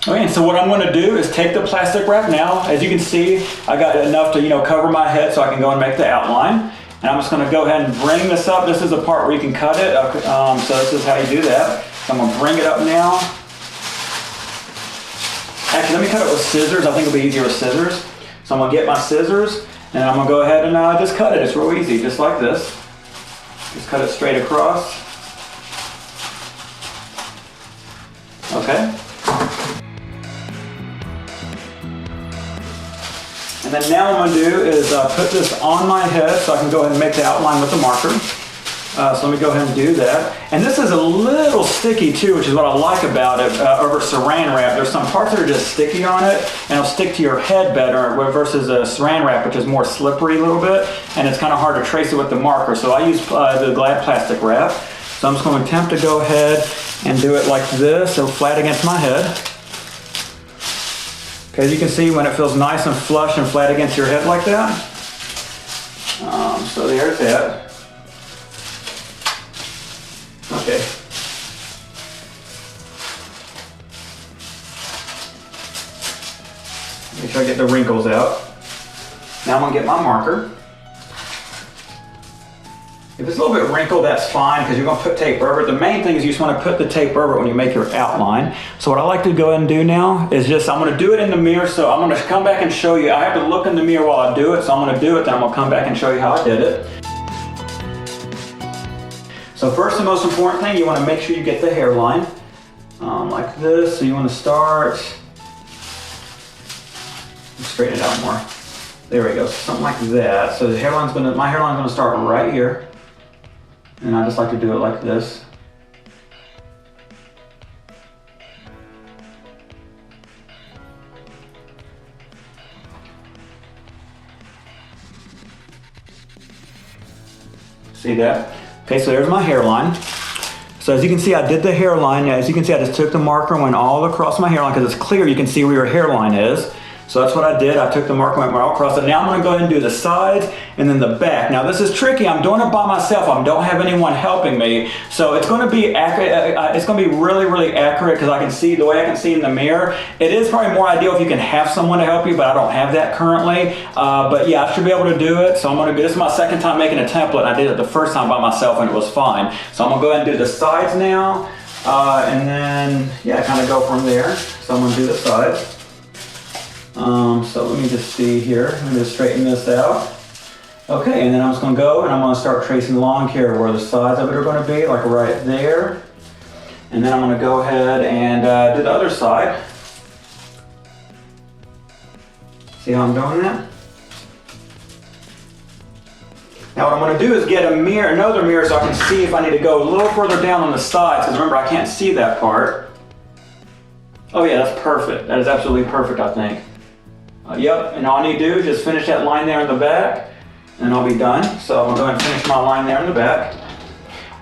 Okay, and so what I'm going to do is take the plastic wrap now. As you can see, I got enough to cover my head so I can go and make the outline. And I'm just going to go ahead and bring this up. This is the part where you can cut it. So this is how you do that. So I'm going to bring it up now. Actually, let me cut it with scissors. I think it'll be easier with scissors. So I'm going to get my scissors and I'm going to go ahead and just cut it. It's real easy, just like this. Just cut it straight across. Okay. And then now what I'm going to do is put this on my head so I can go ahead and make the outline with the marker. So let me go ahead and do that. And this is a little sticky too, which is what I like about it over saran wrap. There's some parts that are just sticky on it and it'll stick to your head better versus a saran wrap, which is more slippery a little bit. And it's kind of hard to trace it with the marker. So I use the Glad plastic wrap. So I'm just going to attempt to go ahead and do it like this, so flat against my head. Okay, as you can see, when it feels nice and flush and flat against your head like that. So there's that. Okay. Make sure I get the wrinkles out. Now I'm going to get my marker. If it's a little bit wrinkled, that's fine because you're going to put tape over it. The main thing is you just want to put the tape over it when you make your outline. So what I like to go ahead and do now is I'm going to do it in the mirror. So I'm going to come back and show you. I have to look in the mirror while I do it. So I'm going to do it, then I'm going to come back and show you how I did it. So first, the most important thing, you want to make sure you get the hairline like this. So you want to start, straighten it out more. There we go, something like that. So the my hairline's going to start right here. And I just like to do it like this. See that? Okay, so there's my hairline. So as you can see, I did the hairline. As you can see, I just took the marker and went all across my hairline because it's clear. You can see where your hairline is. So that's what I did. I took the marker and went all across it. Now I'm going to go ahead and do the sides and then the back. Now this is tricky. I'm doing it by myself. I don't have anyone helping me. So it's going to be accurate. It's going to be really, really accurate because I can see the way I can see in the mirror. It is probably more ideal if you can have someone to help you, but I don't have that currently. But yeah, I should be able to do it. So I'm going to do this is my second time making a template. I did it the first time by myself and it was fine. So I'm going to go ahead and do the sides now. And then, yeah, kind of go from there. So I'm going to do the sides. So let me just see here. Let me just straighten this out. Okay, and then I'm just going to go and I'm going to start tracing along here where the sides of it are going to be, like right there. And then I'm going to go ahead and do the other side. See how I'm doing that? Now what I'm going to do is get another mirror so I can see if I need to go a little further down on the sides, because remember I can't see that part. Oh yeah, that's perfect. That is absolutely perfect, I think. Yep, and all I need to do is just finish that line there in the back, and I'll be done. So I'm going to go ahead and finish my line there in the back.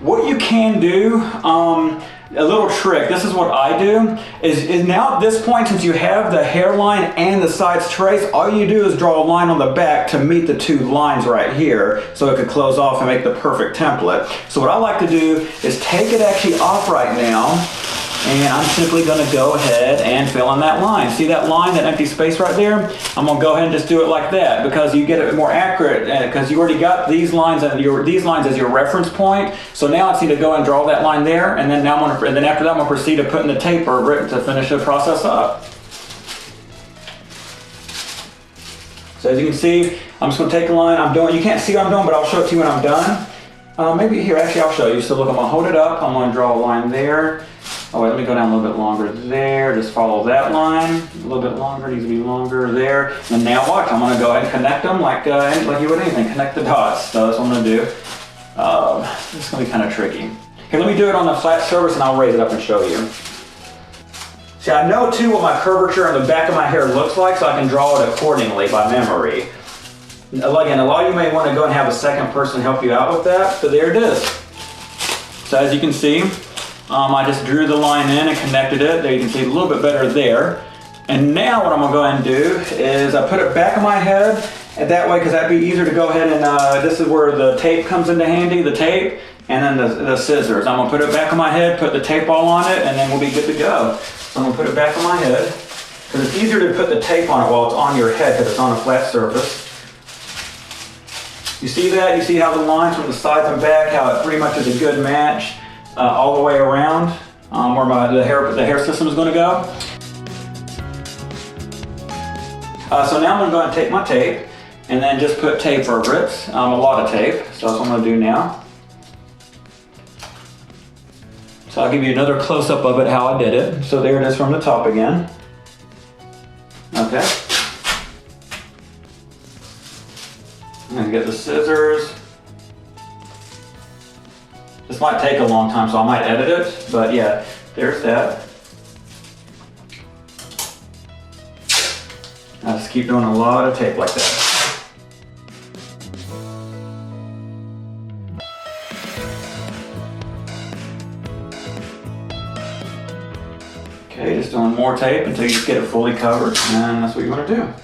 What you can do, a little trick, this is what I do, is now at this point, since you have the hairline and the sides traced, all you do is draw a line on the back to meet the two lines right here, so it could close off and make the perfect template. So what I like to do is take it actually off right now, and I'm simply going to go ahead and fill in that line. See that line, that empty space right there? I'm going to go ahead and just do it like that because you get it more accurate because you already got these lines and these lines as your reference point. So now I just need to go and draw that line there, and then after that I'm going to proceed to put in the tape over it to finish the process up. So as you can see, I'm just going to take a line. You can't see what I'm doing, but I'll show it to you when I'm done. Maybe here, actually I'll show you. So look, I'm going to hold it up. I'm going to draw a line there. Oh wait, let me go down a little bit longer there. Just follow that line. A little bit longer, needs to be longer there. And now watch, I'm gonna go ahead and connect them like you would anything. Connect the dots. So that's what I'm gonna do. This is gonna be kind of tricky. Here, let me do it on the flat surface and I'll raise it up and show you. See, I know too what my curvature on the back of my hair looks like, so I can draw it accordingly by memory. Again, a lot of you may want to go and have a second person help you out with that, but there it is. So as you can see, I just drew the line in and connected it. There you can see a little bit better there. And now what I'm going to go ahead and do is I put it back on my head, and that way, because that'd be easier to go ahead and, this is where the tape comes into handy, the tape. and then the scissors. I'm gonna put it back on my head, put the tape all on it, and then we'll be good to go. So I'm gonna put it back on my head, because it's easier to put the tape on it while it's on your head because it's on a flat surface. You see that? You see how the lines from the sides and back, how it pretty much is a good match all the way around where the hair system is going to go. So now I'm going to go ahead and take my tape and then just put tape over it, a lot of tape. So that's what I'm going to do now. So I'll give you another close-up of it, how I did it. So there it is from the top again. Okay. I'm gonna get the scissors. This might take a long time, so I might edit it, but yeah, there's that. I just keep doing a lot of tape like that. Okay, just doing more tape until you just get it fully covered, and that's what you want to do.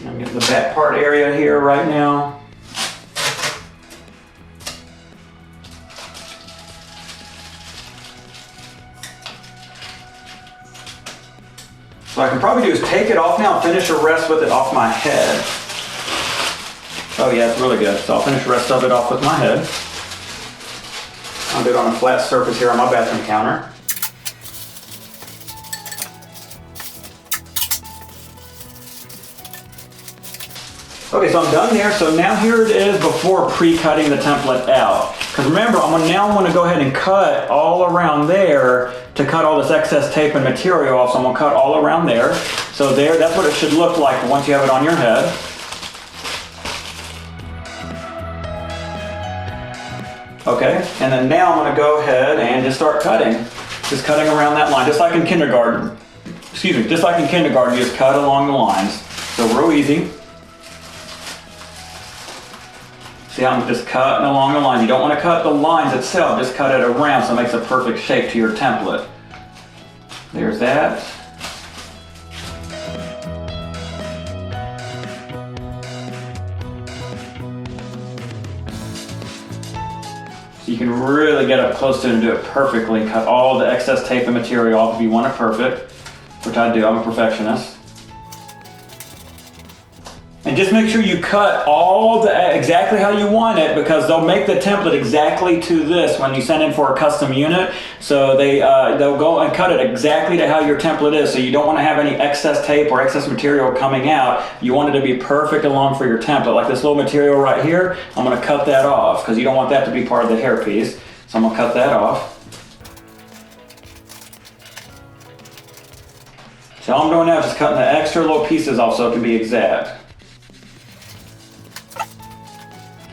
I'm getting the back part area here right now. So what I can probably do is take it off now and finish the rest with it off my head. Oh yeah, it's really good. So I'll finish the rest of it off with my head. I'll do it on a flat surface here on my bathroom counter. Okay, so I'm done there. So now here it is before pre-cutting the template out. Because remember, I'm going to go ahead and cut all around there to cut all this excess tape and material off. So I'm going to cut all around there. So there, that's what it should look like once you have it on your head. Okay, and then now I'm going to go ahead and just start cutting. Just cutting around that line, just like in kindergarten. Excuse me, just like in kindergarten, you just cut along the lines. So real easy. See how I'm just cutting along the line. You don't want to cut the lines itself, just cut it around so it makes a perfect shape to your template. There's that. So you can really get up close to it and do it perfectly. Cut all the excess tape and material off if you want it perfect, which I do, I'm a perfectionist. And just make sure you cut all exactly how you want it, because they'll make the template exactly to this when you send in for a custom unit. So they'll go and cut it exactly to how your template is. So you don't want to have any excess tape or excess material coming out. You want it to be perfect along for your template. Like this little material right here, I'm going to cut that off because you don't want that to be part of the hairpiece. So I'm going to cut that off. So all I'm doing now is just cutting the extra little pieces off so it can be exact.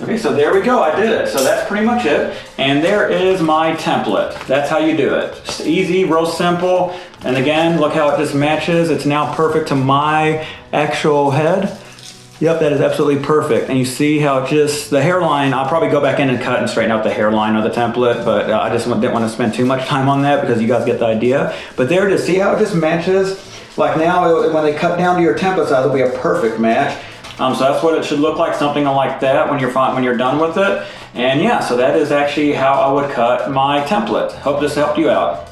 Okay, so there we go, I did it. So that's pretty much it. And there is my template. That's how you do it. Just easy, real simple. And again, look how it just matches. It's now perfect to my actual head. Yep, that is absolutely perfect. And you see how it just, the hairline, I'll probably go back in and cut and straighten out the hairline of the template, but I just didn't want to spend too much time on that because you guys get the idea. But there it is, see how it just matches? Like now, when they cut down to your template size, it'll be a perfect match. So that's what it should look like, something like that when you're done with it. And yeah, so that is actually how I would cut my template. Hope this helped you out.